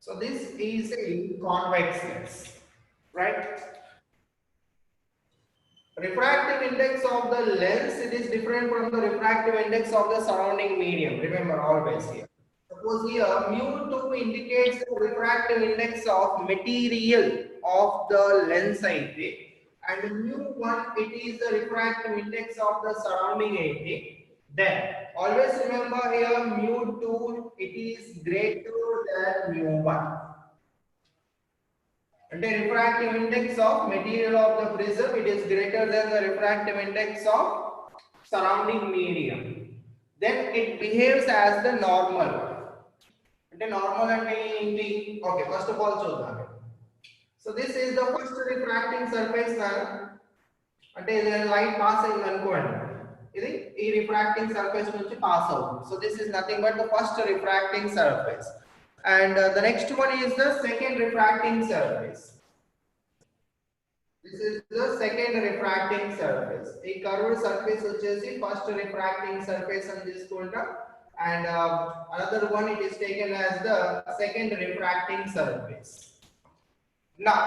So this is a convex lens, right? Refractive index of the lens, it is different from the refractive index of the surrounding medium. Remember always here. Suppose here mu2 indicates the refractive index of material of the lens IP, and mu1 it is the refractive index of the surrounding IP. Then always remember here mu2 it is greater than mu1. And the refractive index of material of the prism, it is greater than the refractive index of surrounding medium. Then it behaves as the normal. And the normal and okay, first of all చూద్దాం. So this is the first refracting surface అంటే ఇది light pass అయింది అనుకోండి, ఇది ఈ refracting surface నుంచి pass అవుతుంది. So this is nothing but the first refracting surface. And the next one is the second refracting surface. This is the second refracting surface. A curved surface వచ్చేసి first refracting surface అని తీసుకుంటాం, and another one it is taken as the second refracting surface. Now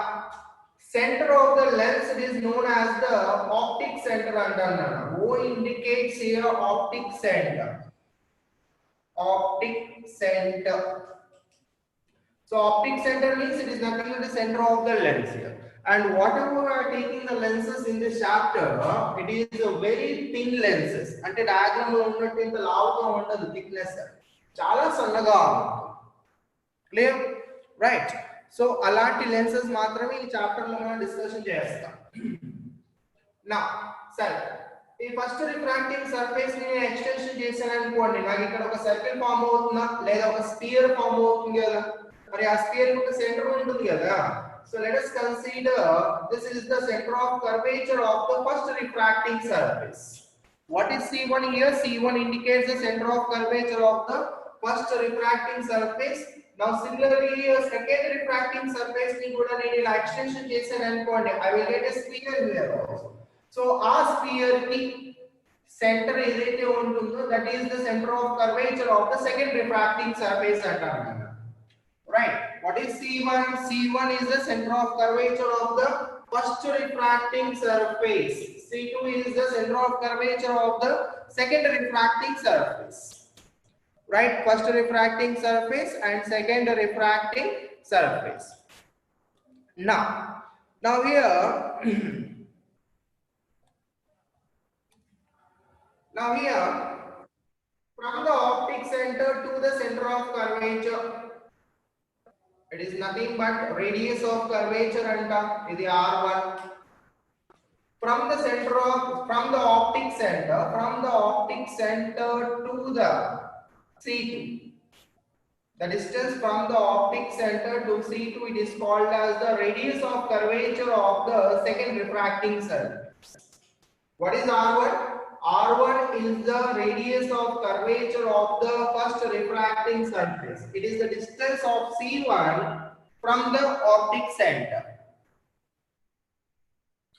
center of the lens, it is known as the optic center అంటారు. O indicates here optic center. Optic center. So optic center means it is nothing but the center of the lens here. And whatever we are taking the lenses in this chapter, it is a very thin lenses. అంటే diagram లో ఉన్నట్టు ఇంత లావుగా ఉండదు, thickness చాలా సన్నగా ఉంటుంది. Clear, right? So అలాంటి లెన్సెస్ మాత్రమే ఈ చాప్టర్ లో మనం డిస్కషన్ చేస్తాం. నా సరే, ఈ ఫస్ట్ రిఫ్రాక్టింగ్ సర్ఫేస్ ని నేను ఎక్స్టెన్షన్ చేశాను అనుకోండి, నాకు ఇక్కడ ఒక సర్కిల్ ఫామ్ అవుతుందా లేదా ఒక స్పియర్ ఫామ్ అవుతుంది కదా, మరి ఆ స్పియర్ కి ఒక సెంటర్ ఉంటుంది కదా. So let us consider this is the center of curvature of the first refracting surface. What is C1 here? C1 indicates the center of curvature of the first refracting surface. Now similarly here second refracting surface ni kuda nenu ila extension chesanu anukondi, I will get a sphere here also. So our sphere ki center edaithe untundo, that is the center of curvature of the second refracting surface antaru. Right? What is C1? C1 is the center of curvature of the first refracting surface. C2 is the center of curvature of the second refracting surface. Right? First refracting surface and second refracting surface. Now here from the optic center to the center of curvature, it is nothing but radius of curvature anta, idi r1. From the optic center to the C2, the distance from the optic center to C2, it is called as the radius of curvature of the second refracting surface. What is r1? R1 is the radius of curvature of the first refracting surface. It is the distance of C1 from the optic center.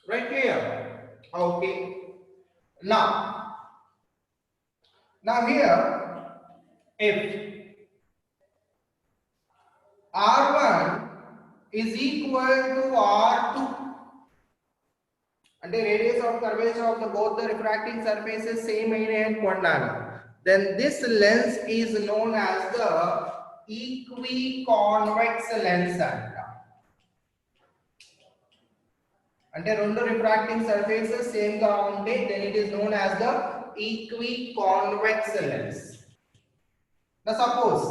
Right here. Okay. Now here, if R1 is equal to R2, and the radius of curvature of both the refracting surfaces same and quadrant, then this lens is known as the equiconvex lens. అంటే రెండు refracting surfaces same గా ఉంటే then it is known as the equiconvex lens. Now suppose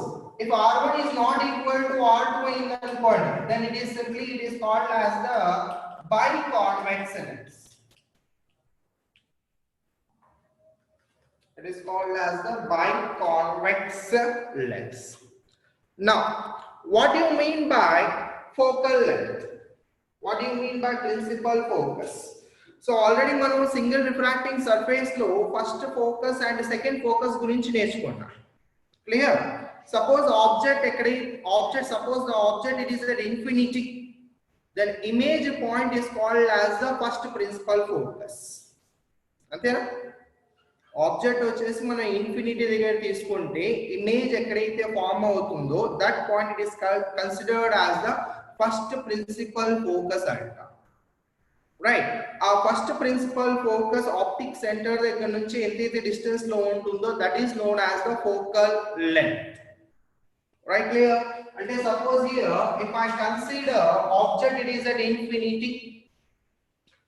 if R1 is not equal to R2 in the point, then it is called as the biconvex lens. It is called as the biconvex lens. Now, what do you mean by focal length? What do you mean by principal focus? So already మనం single refracting surface లో first focus and second focus గురించి నేర్చుకున్నాం. Clear? Suppose the object it is at infinity, then image point is called as the first principal focus. అంతేనా? Object వచ్చేసి మనం infinity దగ్గర తీసుకుంటే image ఎక్కడైతే ఫామ్ అవుతుందో that point it is considered as the first principal focus అంట. Right, ఆ first principal focus optic centre దగ్గర నుంచి ఎంతైతే డిస్టెన్స్ లో ఉంటుందో that is known as the focal length. Right, clear? And suppose here if I consider object it is at infinity,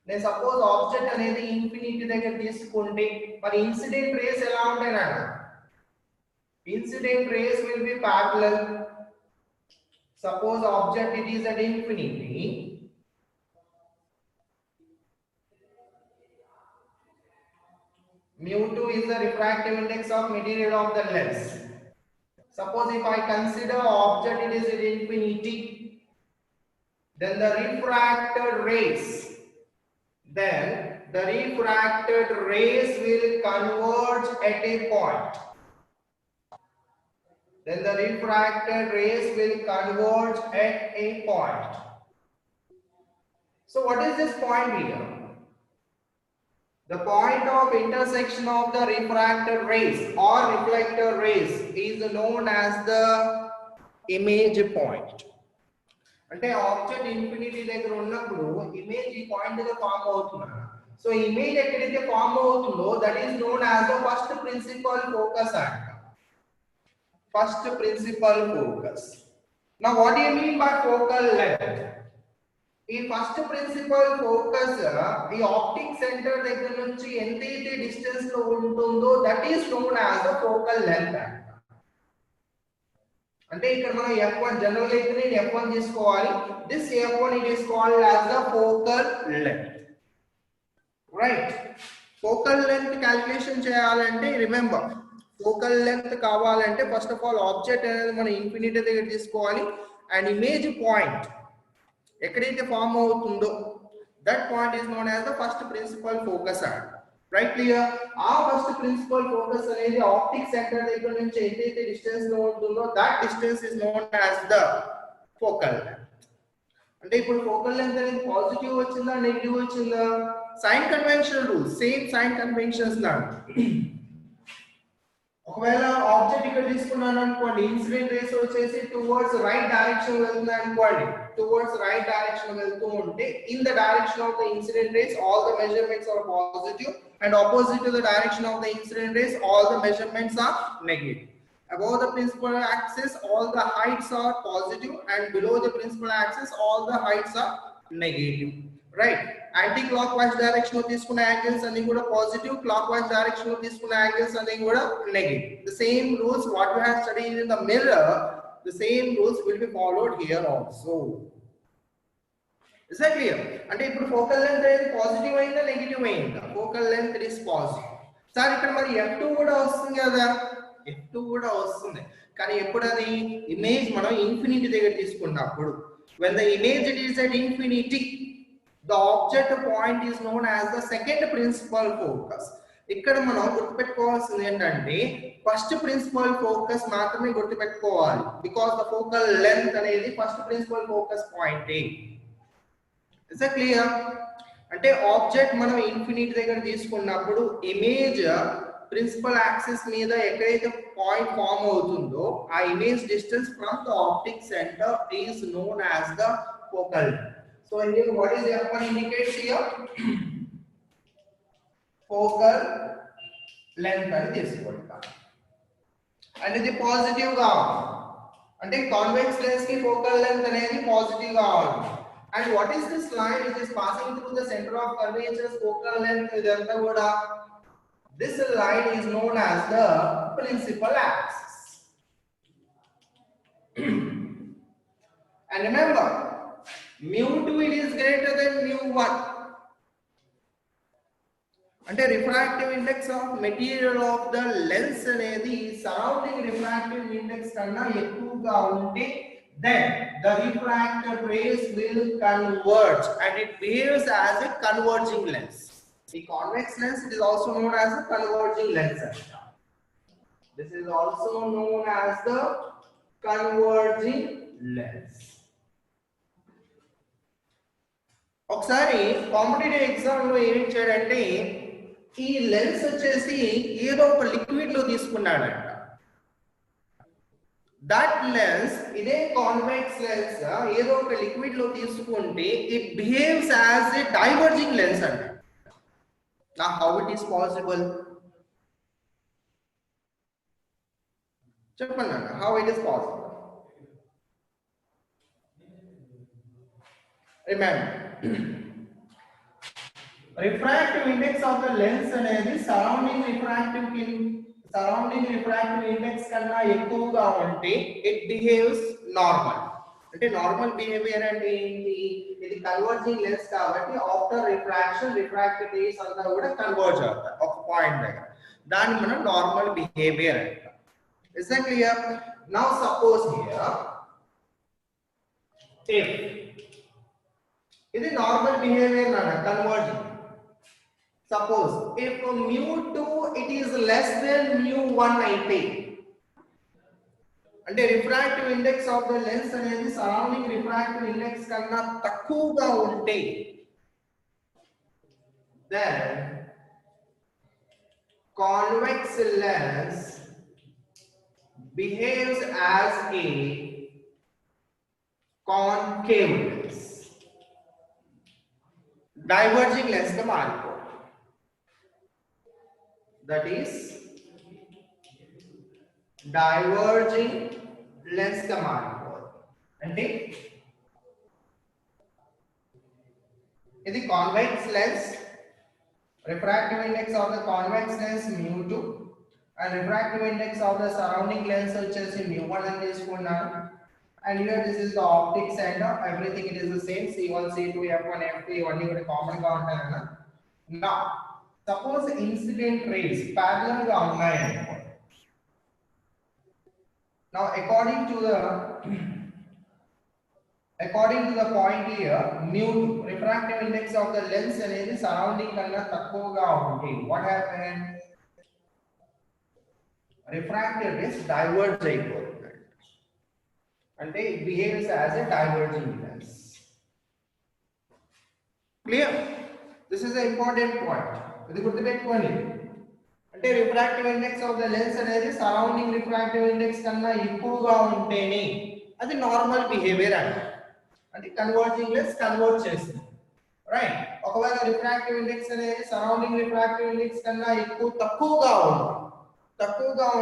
then suppose object అనేది infinity దగ్గర తీసుకుంటే మరి incident rays ఎలా ఉంటాయన్నా, incident rays will be parallel. Suppose object it is at infinity, mu2 is the refractive index of material of the lens. Suppose if I consider object it is at infinity, then the refracted rays will converge at a point. Then the refracted rays will converge at a point. So what is this point here? The point of intersection of the refracted rays or reflected rays is known as the image point. అంటే object infinity దగ్గర ఉన్నప్పుడు image ఈ point దగ్గర form అవుతుంది. So image ఎక్కడైతే form అవుతుందో that is known as the first principal focus అంట. First principal focus. Now what do you mean by focal length? ఈ ఫస్ట్ ప్రిన్సిపల్ ఫోకస్ ఈ ఆప్టిక్ సెంటర్ దగ్గర నుంచి ఎంతైతే డిస్టెన్స్ లో ఉంటుందో that is known as the focal length. అంటే ఇక్కడ మనం f1 జనరల్ అయితే నేను f1 తీసుకోవాలి. This f1 it is called as the focal length. Right, focal length calculation చేయాలంటే రిమెంబర్ ఫోకల్ లెంత్ కావాలంటే ఫస్ట్ ఆఫ్ ఆల్ ఆబ్జెక్ట్ అనేది మనం ఇన్ఫినిటీ దగ్గర తీసుకోవాలి అండ్ ఇమేజ్ పాయింట్ ఎక్కడైతే ఫామ్ అవుతుందో that point is known as the first principal focus and. Right, clear? ఆ first principal focus అనేది ఆప్టిక్ సెంటర్ దగ్గర నుంచి ఎంతైతే డిస్టెన్స్ లో ఉంటుందో that distance is known as the focal length. అంటే ఇప్పుడు ఫోకల్ లెంత్ అనేది పాజిటివ్ వచ్చిందా నెగటివ్ వచ్చిందా? Sign conventional rules, same sign conventions లాగా ఒకవేళ ఆబ్జెక్ట్ ఇక్కడ తీసుకున్నాను అనుకోండి, ఇన్సిడెంట్ రేస్ వచ్చేసి టువర్డ్స్ రైట్ డైరెక్షన్ వెళ్తుంది అనుకోండి, టువర్డ్స్ రైట్ డైరెక్షన్ వెళ్తూ ఉంటే in the direction of the incident rays all the measurements are positive and opposite to the direction of the incident rays all the measurements are negative. Above the principal axis all the heights are positive and below the principal axis all the heights are negative. Right, anti-clockwise direction lo తీసుకున్న angles అన్ని కూడా positive, clockwise direction లో తీసుకున్న angles అన్ని కూడా negative. The same rules what we have studied in the mirror, the same rules will be followed here also. Is that clear? అంటే ఇప్పుడు focal length అనేది పాజిటివ్ అయిందా నెగటివ్ అయిందా? Focal length is positive. Sir ఇక్కడ మరి f2 కూడా వస్తుంది కదా, f2 కూడా వస్తుంది కానీ ఎప్పుడు అది ఇమేజ్ మనం ఇన్ఫినిటీ దగ్గర తీసుకున్నప్పుడు when the image it is at infinity the object point is known as the second principal focus. ఇక్కడ మనం గుర్తుపెట్టుకోవాల్సింది ఏంటంటే ఫస్ట్ ప్రిన్సిపల్ ఫోకస్ మాత్రమే గుర్తుపెట్టుకోవాలి బికాజ్ ద ఫోకల్ లెంత్ అనేది first principal focus point. Is that clear? అంటే object మనం infinity దగ్గర తీసుకున్నప్పుడు ఇమేజ్ ప్రిన్సిపల్ యాక్సిస్ మీద ఎక్కడైతే పాయింట్ ఫామ్ అవుతుందో ఆ image distance from the optic centre is known as the focal. So here what is f1 indicates here focal length అని తీసుకుంటాం. అండ్ ఇది పాజిటివ్ గా అంటే కాన్వెక్స్ లెన్స్ కి ఫోకల్ లెంత్ అనేది పాజిటివ్ గా ఉంటుంది. And what is this line which is passing through the center of curvature focal length idantha kuda this line is known as the principal axis. And remember mu2 it is greater than mu1 అంటే refractive index of material of the lens అనేది surrounding refractive index కన్నా ఎక్కువగా ఉంటే then the refracted rays will converge and it behaves as a converging lens. The convex lens it is also known as a converging lens. This is also known as the converging lens. ఒకసారి competitive exam లో ఏం చేయాలంటే ఈ lens వచ్చేసి ఏదో ఒక liquid లో తీసుకున్నాడంట. దట్ లెన్స్ ఇదే కాన్వెక్స్ లెన్స్ ఏదో ఒక లిక్విడ్ లో తీసుకుంటే it behaves as a diverging lens అంట. Now how it is possible? చెప్పండి, how it is possible? Remember, refractive index of the lens అనేది surrounding refractive index కన్నా ఎక్కువగా ఉంటే it behaves normal. అంటే నార్మల్ బిహేవియర్ అంటే ఏంటి? ఇది కన్వర్జింగ్ లెన్స్ కాబట్టి ఆఫ్టర్ రిఫ్రాక్షన్ రిఫ్రాక్టివ్ రేస్ అంతా కూడా కన్వర్జ్ అవుతాయి ఒక పాయింట్ దగ్గర. దాన్ని మనం నార్మల్ బిహేవియర్ అంటాం. Is that clear? Now suppose here if ఇది నార్మల్ బిహేవియర్ నాన్న converging. Suppose if mu2 it is less than mu1 అయితే అంటే refractive index of the lens అనేది సరౌండింగ్ రిఫ్రాక్టివ్ ఇండెక్స్ కన్నా తక్కువగా ఉంటే then convex lens behaves as a concave lens. Diverging lens का Marco that is diverging lens का Marco అంటే ఇది convex lens, refractive index of the convex lens mu2 and refractive index of the surrounding lens వచ్చేసి mu1 అని తీసుకున్నాను. And here this is the optic center, everything it is the same, C1 C2 F1 F2 ఇవన్నీ కూడా common గా ఉంటాయి అన్న. Now suppose incident rays parallel గా ఉన్నాయి అనుకోండి. Now according to the point here mu2 refractive index of the lens అనేది surrounding కన్నా తక్కువగా ఉంటే what happened? Refractive rays diverge అయిపోతుంది. అంటే it behaves as a diverging lens. Clear? This is an important point. ఇది గుర్తుపెట్టుకోండి. అంటే refractive index of the lens అనేది సరౌండింగ్ రిఫ్రాక్టివ్ ఇండెక్స్ కన్నా ఎక్కువగా ఉంటేనే అది నార్మల్ బిహేవియర్ అంటారు. అంటే కన్వర్జింగ్ లెన్స్ కన్వర్ట్ చేస్తుంది, రైట్? ఒకవేళ రిఫ్రాక్టివ్ ఇండెక్స్ అనేది సరౌండింగ్ రిఫ్రాక్టివ్ ఇండెక్స్ కన్నా తక్కువగా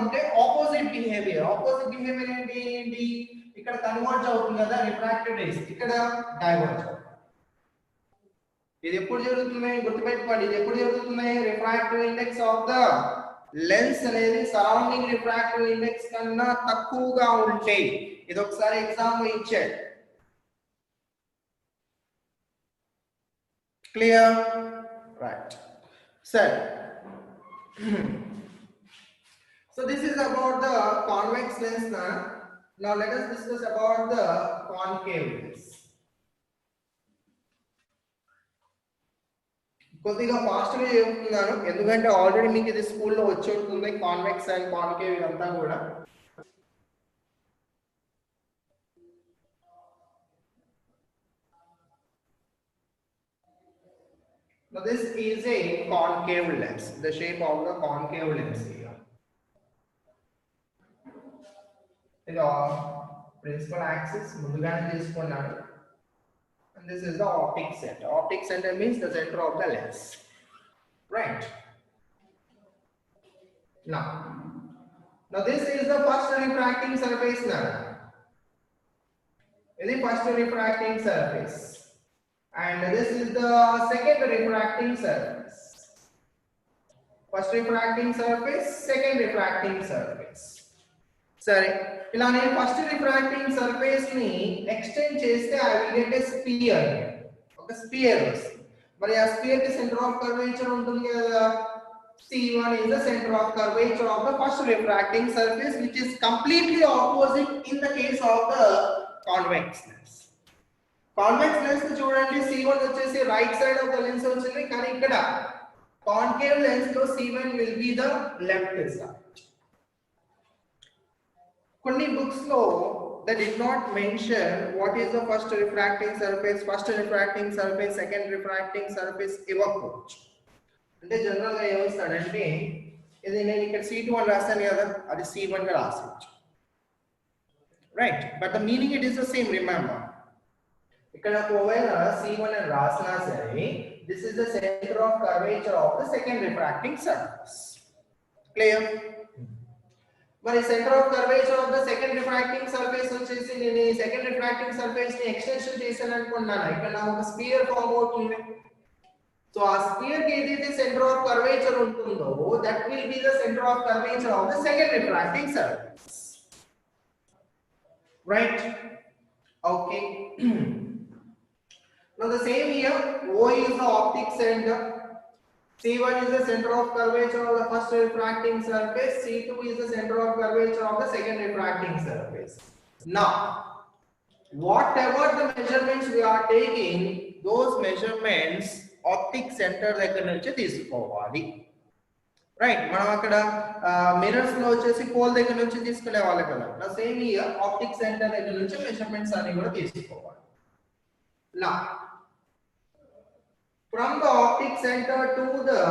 ఉంటే ఆపోజిట్ బిహేవియర్ ఏంటి? ఇక్కడ కన్వర్జ్ అవుతుంది కదా రిఫ్రాక్టివ్ రేస్, ఇక్కడ డైవర్జ్. ఇది ఎప్పుడు జరుగుతుంది గుర్తుపెట్టుకోండి. ఇది ఎప్పుడు జరుగుతుంది? Refractive index of the lens అనేది సరౌండింగ్ రిఫ్రాక్టివ్ ఇండెక్స్ కన్నా తక్కువగా ఉంటే. ఇది ఒకసారి ఎగ్జామ్ లో ఇచ్చాడు. క్లియర్? రైట్. సరే. So this is about the convex lens now. Now let us discuss about the concave lens. కొద్దిగా ఫాస్ట్ గా చెప్తున్నాను ఎందుకంటే ఆల్రెడీ మీకు ఇది స్కూల్లో వచ్చి ఉంటుంది, కాన్వెక్స్ అండ్ కాన్కేవ్ ఇదంతా కూడా. Now this is a concave lens, the shape of the concave lens here. ఇది ప్రిన్సిపల్ యాక్సిస్ ముందుగానే తీసుకున్నాను. And this is the optic center. Optic center means the center of the lens, right? Now this is the first refracting surface now. This is first refracting surface, and this is the second refracting surface. First refracting surface, second refracting surface. సరే, ఇలా నేను first refracting surface ని extend చేస్తే I will get a spear. ఒక spear వస్తుంది. మరి ఆ sphere కి సెంటర్ ఆఫ్ కర్వేచర్ ఉంటుంది కదా. C1 is the center of curvature of the first refracting surface, which is completely opposite in the case of the convex lens. Convex lens చూడండి, C1 వచ్చేసి right side of the lens వచ్చింది, కానీ ఇక్కడ concave lens లో C1 will be the left side. కొన్ని books లో they did not mention what is the first refracting surface, second refracting surface ఇవ్వకపోవచ్చు. అంటే జనరల్ గా ఏమొస్తాడంటే ఇది నేను ఇక్కడ C2 అని రాస్తాను కదా, అది C1 గా రాసేయచ్చు, right? But the meaning it is the same, remember. ఇక్కడ ఒకవేళ C1 అని రాసినా సరే, this is the centre of curvature of the second refracting surface. Clear? మరి centre of curvature of the second refracting surface వచ్చేసి, నేను ఈ సెకండ్ రిఫ్రాక్టింగ్ సర్ఫేస్ ని ఎక్స్టెన్షన్ చేశాను అనుకున్నాను. ఇక్కడ నాకు ఒక స్పియర్ ఫామ్ అవుతుంది. సో ఆ స్పియర్ కి ఏదైతే సెంటర్ ఆఫ్ కర్వేచర్ ఉంటుందో, that will be the centre of curvature of the second refracting surface, right? Okay. Now the same here, O is the optic center, C1 is the center of curvature of the first refracting surface, C2 is the center of curvature of the second refracting surface. Now, whatever the measurements we are taking, those measurements optic center దగ్గర నుంచి తీసుకోవాలి, right? మనం అక్కడ mirrors లో వచ్చేసి pole దగ్గర నుంచి తీసుకునే వాళ్ళం కదా. నా సేమ్ ఇయర్ ఆప్టిక్ సెంటర్ దగ్గర నుంచి మెజర్మెంట్స్ అన్ని కూడా తీసుకోవాలి. Now, from the optic center to the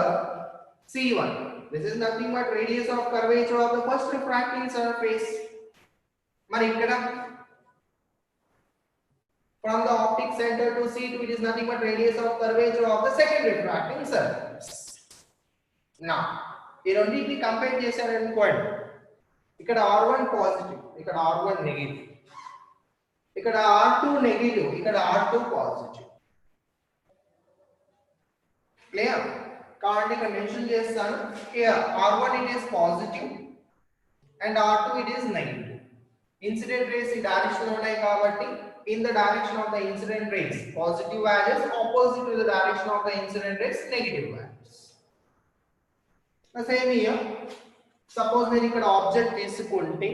C1, this is nothing but radius of curvature of the first refracting surface. మరి ఇక్కడ from the optic center to C2, it is nothing but radius of curvature of the second refracting surface. Now, ఈ రెండింటిని compare చేశారనుకోండి, ఇక్కడ R1 positive, ఇక్కడ R1 negative, ఇక్కడ R2 negative, ఇక్కడ R2 positive. Clear? కాబట్టి ఇక్కడ మెన్షన్ చేస్తాను, here R1 it is positive and R2 it is negative. Incident rays ఈ డైరెక్షన్ లో ఉన్నాయి కాబట్టి, in the direction of the incident rays positive values, opposite to the direction of the incident rays negative values. The same here, suppose నేను ఇక్కడ object తీసుకుంటే,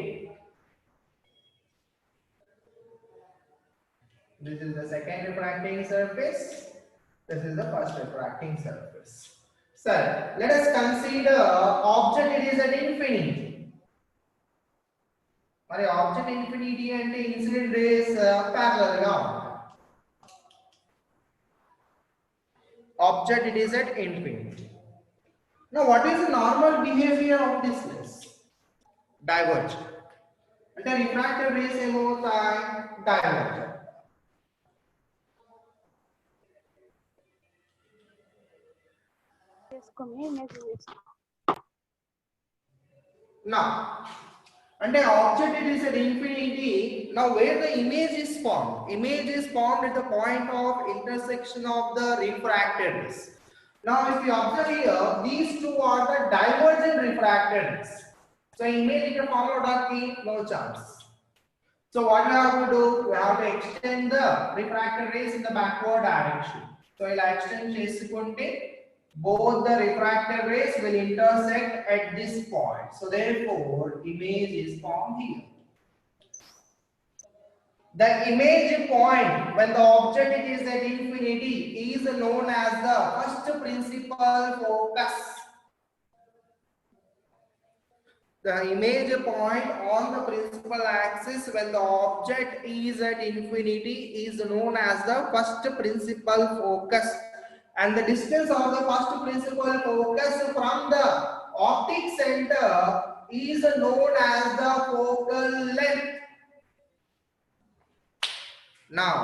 this is the second refracting surface, this is the first refracting surface. Sir, let us consider object it is at infinity. మరి object infinity అంటే incident race parallel గా ఉంటాయి. Object it is at infinity. Now what is the normal behavior of this lens? Divergent. అంటే refracted race ఏమవుతాయి? Divergent. Now, and the object it is at infinity. Now where the image is formed? Image is formed at the point of intersection of the refracted rays. Now if you observe here, these two are the divergent refracted rays. So image can form out of the no chance. So what we have to do? We have to extend the refracted rays in the backward direction. So ila extend chesukunte both the refracted rays will intersect at this point. So therefore image is formed here. The image point when the object is at infinity is known as the first principal focus. The image point on the principal axis when the object is at infinity is known as the first principal focus. And the distance of the first principal focus from the optic center is known as the focal length. Now,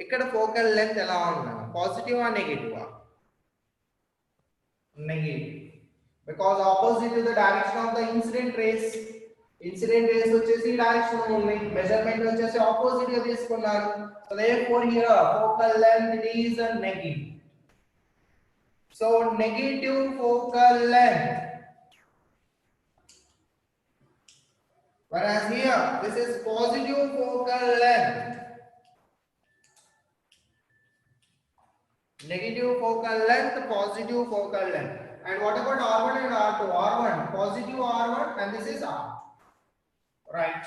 ikkada focal length ela unna? Positive or negative? Negative. Because opposite to the direction of the incident rays. Incident rays vachesi direction lo unnai. Measurement vachesi opposite ga తీసుకున్నారు. So therefore here focal length is a negative. So negative focal length. Whereas here this is positive focal length. Negative focal length, positive focal length. And what about R1 and R2? R1, positive R1 and this is R. Right.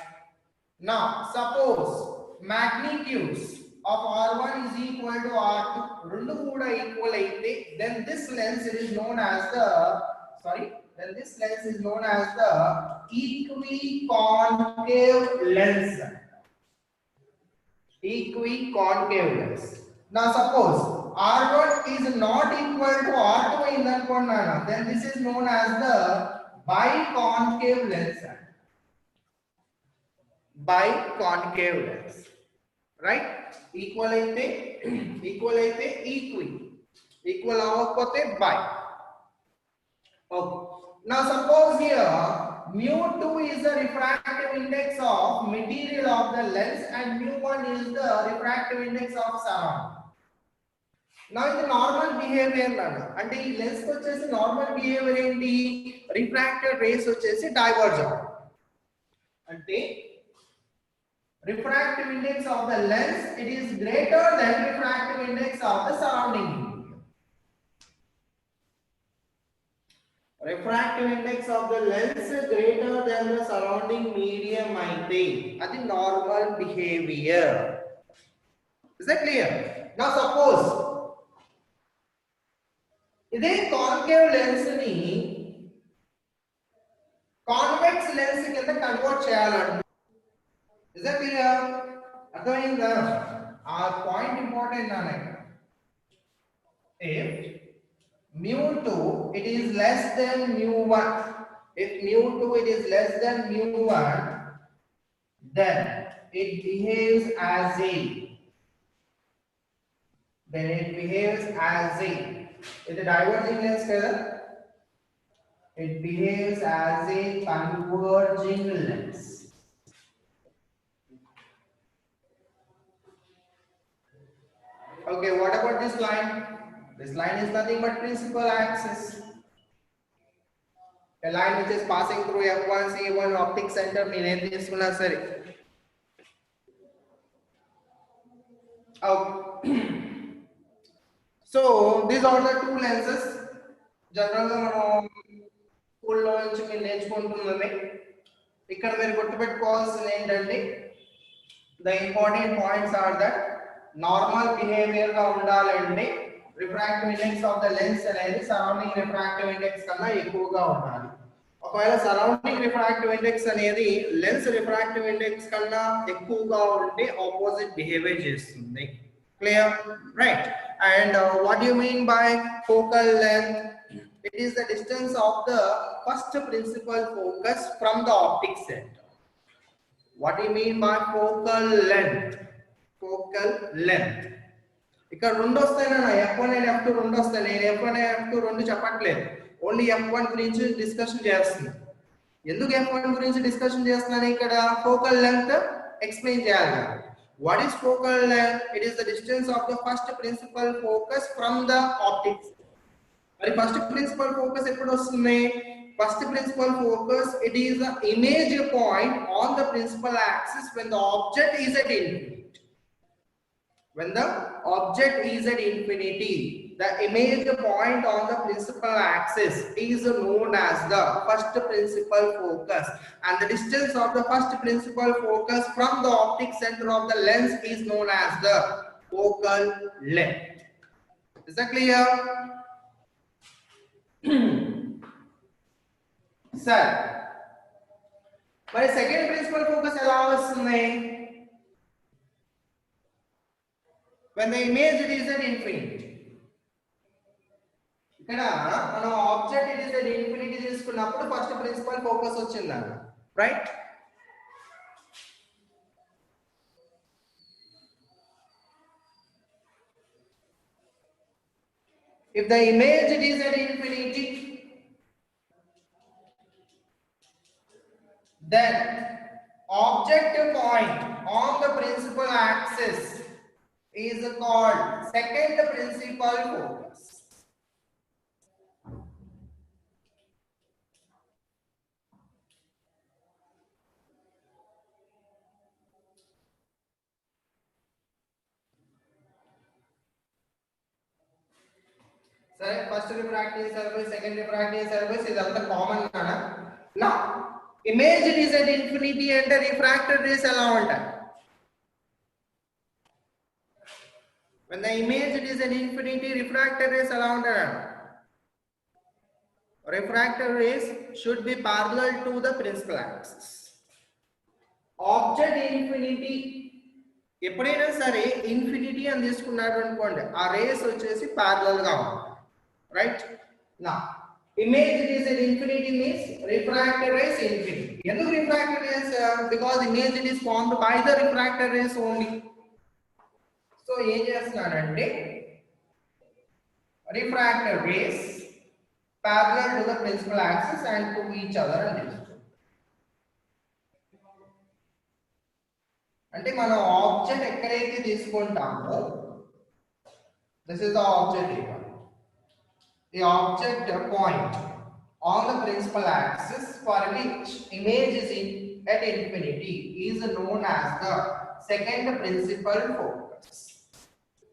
Now suppose magnitudes of R1 is equal to R2, rendu kuda equal aithe, then this lens is known as the equiconcave lens. Equiconcave lens. Now suppose R1 is not equal to R2 in that corner, then this is known as the biconcave lens. Biconcave lens, right? Equal aithe equal aithe equal avvakapothe bi. Okay. Now suppose here mu2 is the refractive index of material of the lens and mu1 is the refractive index of surrounding. Now ఇది normal behavior అన్న అంటే ఈ lens వచ్చేసి normal behavior ఏంటి refracted rays వచ్చేసి diverge అవ్వడం అంటే refractive index of the lens it is greater than refractive index of the surrounding medium. Refractive index of the lens greater than the surrounding medium అయితే అది normal behavior. Is that clear? Now suppose ఇదే concave lens ని convex lens కింద convert చేయాలంట. Is that clear? అర్థమైందా? ఆ point important నాన్న. If mu2 it is less than mu1, if mu2 it is less than mu1, then it behaves as a Is a diverging lens kada? It behaves as a converging lens. Okay, what about this line? This line is nothing but principal axis. A line which is passing through F1 C1 optic center mean తీసుకున్నా సరే. Okay. So these are the two lenses. జనరల్గా మనం స్కూల్లో నుంచి మీరు నేర్చుకుంటున్నది. ఇక్కడ మీరు గుర్తుపెట్టుకోవాల్సింది ఏంటంటే the important points are that normal behavior గా ఉండాలంటే refractive index of the lens అనేది surrounding refractive index కన్నా ఎక్కువగా ఉండాలి. ఒకవేళ surrounding refractive index అనేది lens refractive index కన్నా ఎక్కువగా ఉంటే opposite behavior చేస్తుంది. Clear? Right. And what do you mean by focal length? It is the distance of the first principal focus from the optic center. What do you mean by focal length? Focal length. ఇక్కడ రెండు వస్తాయనా F1 and F2 రెండు వస్తాయి. నేను F1 and F2 రెండు చెప్పట్లేదు. Only F1 గురించి discussion చేస్తున్నాను. ఎందుకు F1 గురించి డిస్కషన్ చేస్తున్నాను ఇక్కడ focal length ఎక్స్ప్లెయిన్ చేయాలి. What is focal length? It is the distance of the first principal focus from the optics. మరి first principal focus ఎప్పుడు వస్తుంది? First principal focus it is the image point on the principal axis when the object is at infinity. When the object is at infinity, the image point on the principal axis is known as the first principal focus, and the distance of the first principal focus from the optic center of the lens is known as the focal length. Is that clear? Sir, మరి second principal focus ఎలా వస్తుంది? When the image is at infinity. ఇక్కడ మనం object it is at infinity తీసుకున్నప్పుడు first principal focus వచ్చిందన్న, right? If the image it is at infinity, then object point on the principal axis is called second principal focus. Sir, first refractive surface, second refractive surface is all the common nana. Now, image it is at infinity and the refracted rays allow ఉంటాయి. When the image it is at infinity, refracted rays allow ఉంటాయి. Refracted rays should be parallel to the principal axis. Object infinity ఎప్పుడైనా సరే infinity అని తీసుకున్నాడు అనుకోండి, ఆ race వచ్చేసి parallel గా ఉంటుంది, రైట్? నా image it is an infinity means refracted rays infinity. ఎందుకు refracted rays? Because image it is formed by the refracted rays only. So ఏం చేస్తున్నానంటే refracted rays parallel to the principal axis and to each other అని తెలుస్తుంది. అంటే మనం object ఎక్కడైతే తీసుకుంటామో, this is the object here. The object point on the principal axis for which image is at infinity is known as the second principal focus.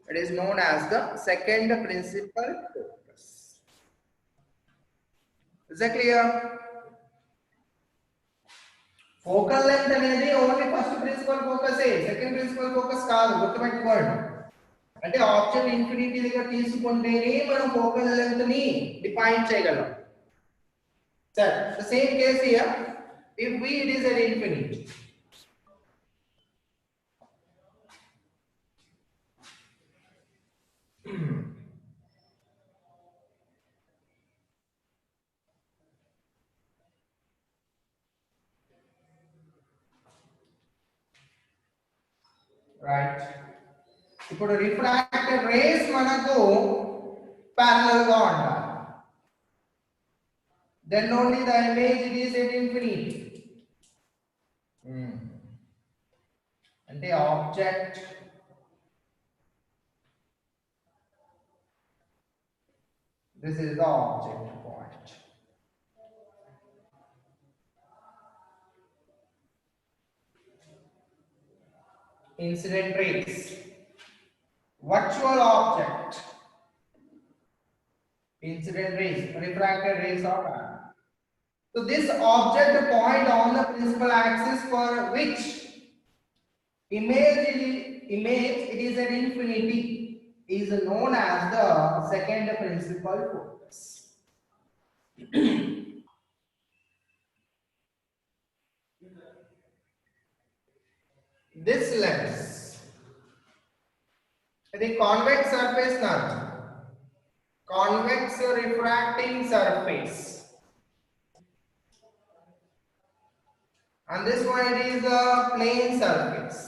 It is known as the second principal focus. Is that clear? Focal length అనేది only first principal focus ఏ, second principal focus కాదు, గుర్తుపెట్టుకోండి. అంటే object infinity దగ్గర తీసుకుంటేనే మనం focal length ని define చేయగలం. సరే, the same case here, if v it is at infinity, right? ఇప్పుడు రిఫ్రాక్టెడ్ రేస్ మనకు ప్యారలల్ గా ఉండాలి, then only the image it is at infinity. అంటే object this is the object point. Incident rays, virtual object, incident rays, refracted rays of Raman. So this object point on the principal axis for which image it is at infinity is known as the second principal focus. This lens, the convex surface not convex refracting surface, and this one it is a plane surface.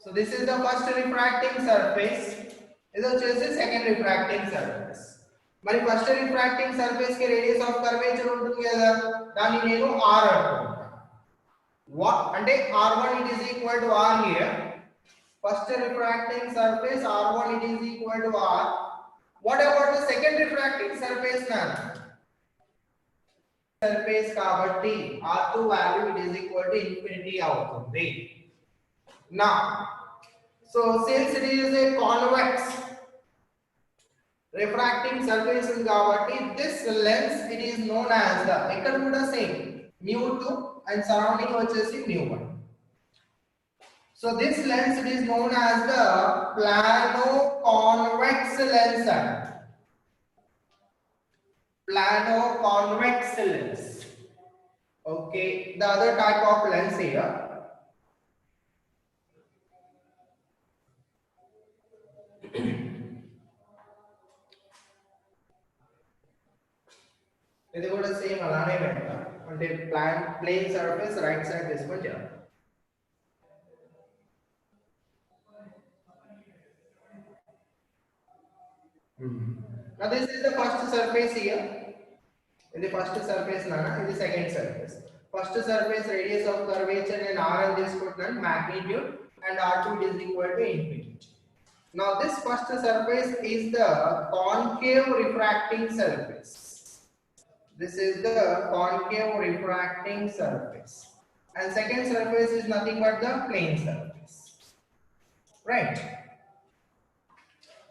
So this is the first refracting surface, this is the second refracting surface. మరి first refracting surface కి radius of curvature ఉంటుంది కదా, దాన్ని నేను r అంటున్నాను. What అంటే r1 it is equal to r here. First refracting surface r1 it is equal to r. What about the second refracting surface now? Surface కాబట్టి r2 value it is equal to infinity అవుతుంది. Now, so since it is a convex refracting surface ఉంది కాబట్టి this lens it is known as the, ఇక్కడ కూడా same mu2 and surrounding వచ్చేసి mu1. So this lens it is known as the plano-convex lens. Plano-convex lens. Okay, the other type of lens here. ఇది కూడా same అలానే పెట్టాం, అంటే plane surface right side తీసుకొని చేయాలి. Now this is the first surface here. In the first surface nana, in the second surface. First surface radius of curvature and r and this magnitude, and r2 is equal to infinity. Now this first surface is the concave refracting surface. This is the concave refracting surface, and second surface is nothing but the plane surface, right?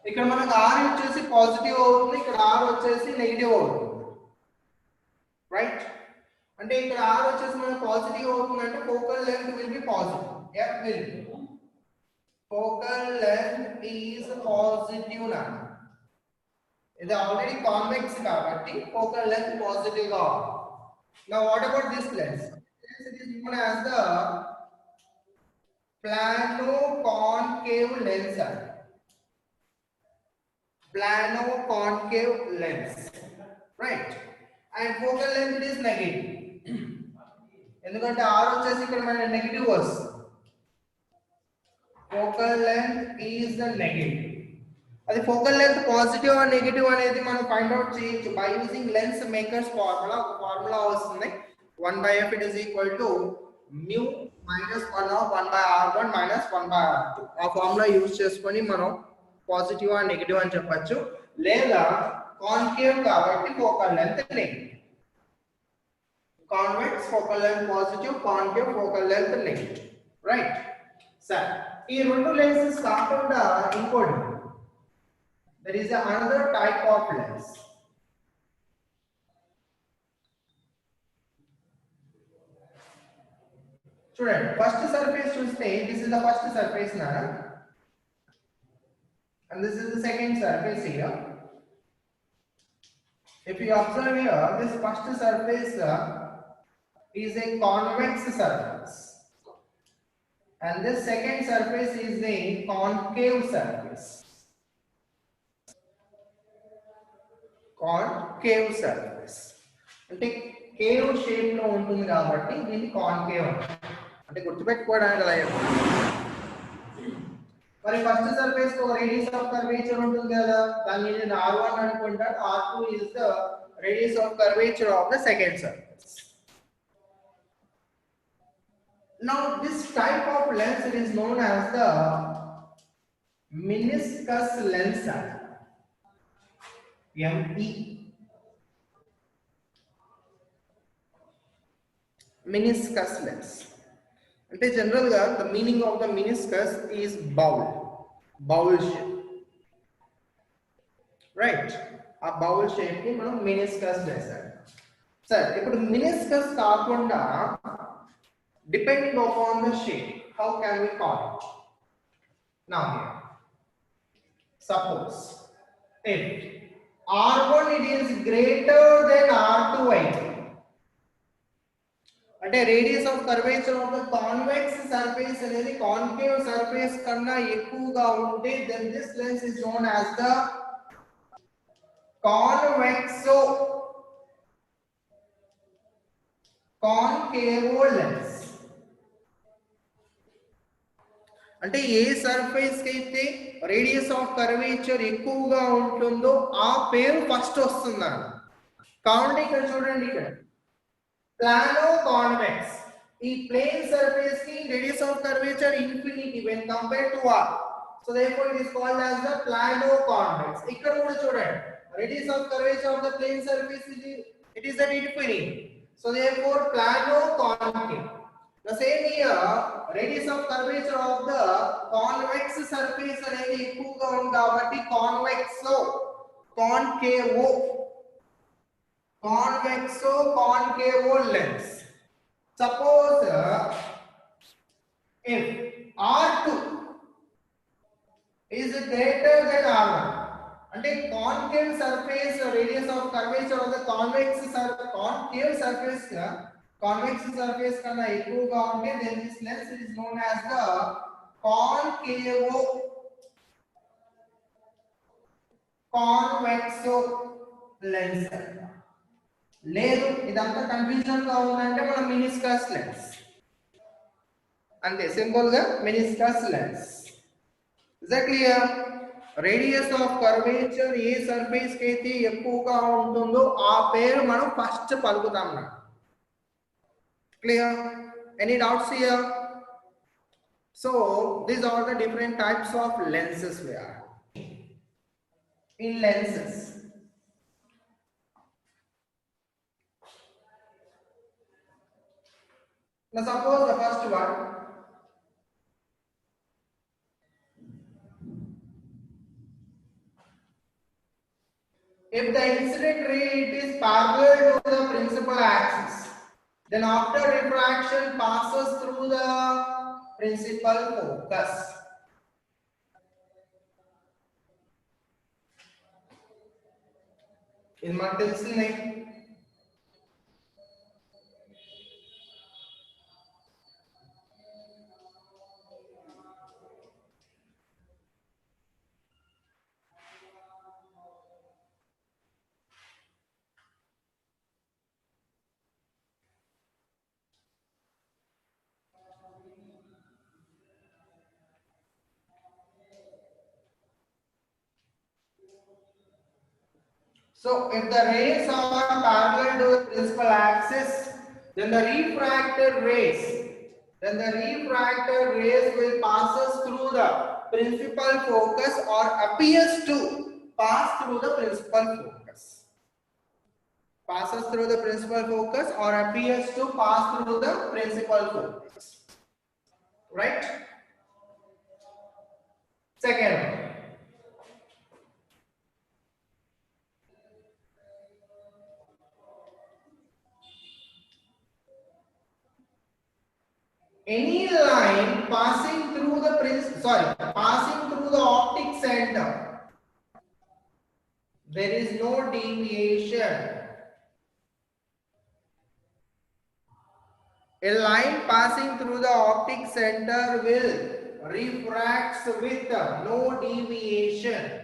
ఇక్కడ మనకు r వచ్చేసి positive అవుతుంది, ఇక్కడ r వచ్చేసి negative అవుతుంది, right? అంటే ఇక్కడ r వచ్చేసి మనకు పాజిటివ్ అవుతుంది అంటే focal length will be positive. f will be focal length is positive నా, ఇది ఆల్రెడీ కాన్వెక్స్ కాబట్టి ఫోకల్ లెంగ్త్ పాజిటివ్ గా ఉంది. Now what about this lens? This is known as the plano concave lens అండి. Plano concave lens, right? And focal length is negative. ఎందుకంటే r వచ్చేసి ఇక్కడ మన నెగటివ్ వస్తుంది. Focal length is the negative. అది focal length positive or negative అనేది మనం find out చేయొచ్చు by using lens makers formula. ఒక ఫార్ములా వస్తుంది 1/f it is equal to mu minus 1 of 1/r1 minus 1/r2. ఆ ఫార్ములా యూజ్ చేసుకొని మనం positive or negative అని చెప్పొచ్చు. లేదా కాన్కేవ్ కాబట్టి focal length negative. Convex focal length positive, concave focal length negative, right? సరే, ఈ రెండు లెన్సెస్ కాకుండా ఇంకోటి, there is another type of lens. చూడండి, ఫస్ట్ సర్ఫేస్ చూస్తే this is the first surface na, and this is the second surface here. If you observe here, this first surface is a convex surface and this second surface is a concave surface. Concave surface అంటే cave shape లో ఉంటుంది కాబట్టి దీన్ని concave అంటే గుర్తుపెట్టుకోవడానికి అలా. మరి first surface కి ఒక రేడియస్ ఆఫ్ కర్వేచర్ ఉంటుంది కదా, దాన్ని నేను r1 అనుకుంటాను. r2 is the radius of curvature of the second surface. Now this type of lens is known as the meniscus lens. ME, meniscus lens అంటే జనరల్ గా the meaning of the meniscus is bowl shape, right? ఆ bowl shape ని మనం meniscus lens అంటాం. సరే, ఇప్పుడు meniscus కాకుండా depending upon the shape, how can we call it? Now here, suppose if r1 it is greater than r2 అయితే, అంటే radius of curvature of the convex surface అనేది concave surface కన్నా ఎక్కువగా ఉంటే then this lens is known as the convexo concavo lens. అంటే ఏ surface కి అయితే radius of curvature ఎక్కువగా ఉంటుందో ఆ పేరు ఫస్ట్ వస్తుందండి. కాబట్టి ఇక్కడ చూడండి, ఇక్కడ ప్లానో కాన్వెక్స్, ఈ ప్లేన్ సర్ఫేస్ కి radius of curvature infinity when compare to r, so therefore it is called as the plano convex. ఇక్కడ కూడా చూడండి, radius of curvature of the plane surface it is at infinity, so therefore plano concave. The same here, radius of curvature of the convex surface అనేది ఎక్కువగా ఉంది కాబట్టి convexo concavo lens. Suppose if r2 is greater than r1, అంటే concave surface radius of curvature of the concave surface convex surface కన్నా ఎక్కువగా ఉంటే then this lens is known as the convexo lens. లేదు ఇదంతా కన్ఫ్యూజన్ గా ఉందంటే మనం meniscus lens అంతే, సింపుల్ గా meniscus lens. Is that clear? Radius of curvature A surface కి అయితే ఎక్కువగా ఉంటుందో ఆ పేరు మనం first పలుకుతాం. Clear? Any doubts here? So these are the different types of lenses we are in lenses. Now suppose the first one, if the incident ray it is parallel to the principal axis, then after refraction passes through the principal focus. ఇది మనకు తెలిసిందే. So if the rays are parallel to the principal axis, then the refracted rays will passes through the principal focus or appears to pass through the principal focus. Passes through the principal focus or appears to pass through the principal focus. Right? Second one. Any line passing through the optic center, there is no deviation. A line passing through the optic center will refracts with no deviation.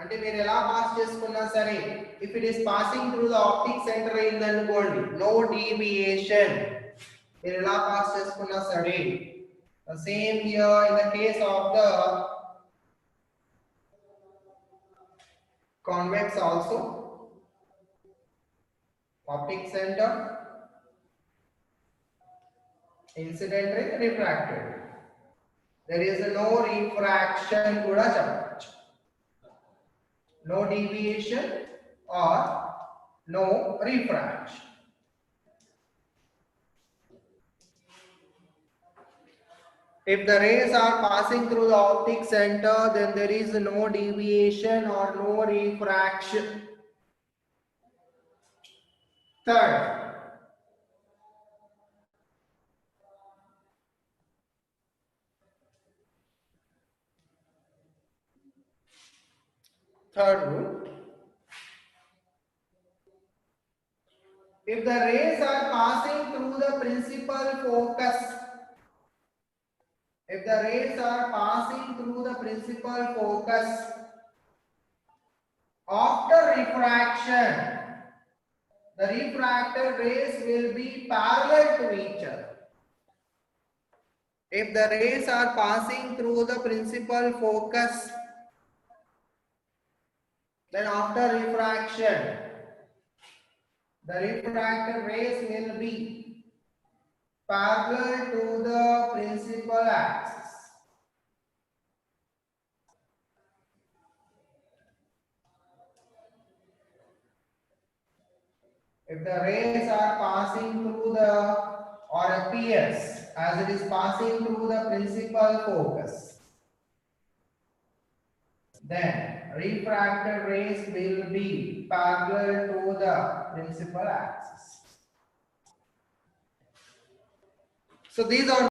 అంటే మీరు ఎలా pass చేసుకున్నా సరే, if it is passing through the optic center అయిందనుకోండి, no deviation, మీరు ఎలా pass చేసుకున్నా సరే. The same here in the case of the convex also, optic center, incident ray, refracted. There is no refraction kuda cheppochu. No deviation or no refraction. If the rays are passing through the optic center, then there is no deviation or no refraction. Third rule. If the rays are passing through the principal focus, after refraction, the refracted rays will be parallel to each other. If the rays are passing through the principal focus, then after refraction, the refracted rays will be parallel to the principal axis. If the rays are passing through the or appears as it is passing through the principal focus, then refracted rays will be parallel to the principal axis. So these are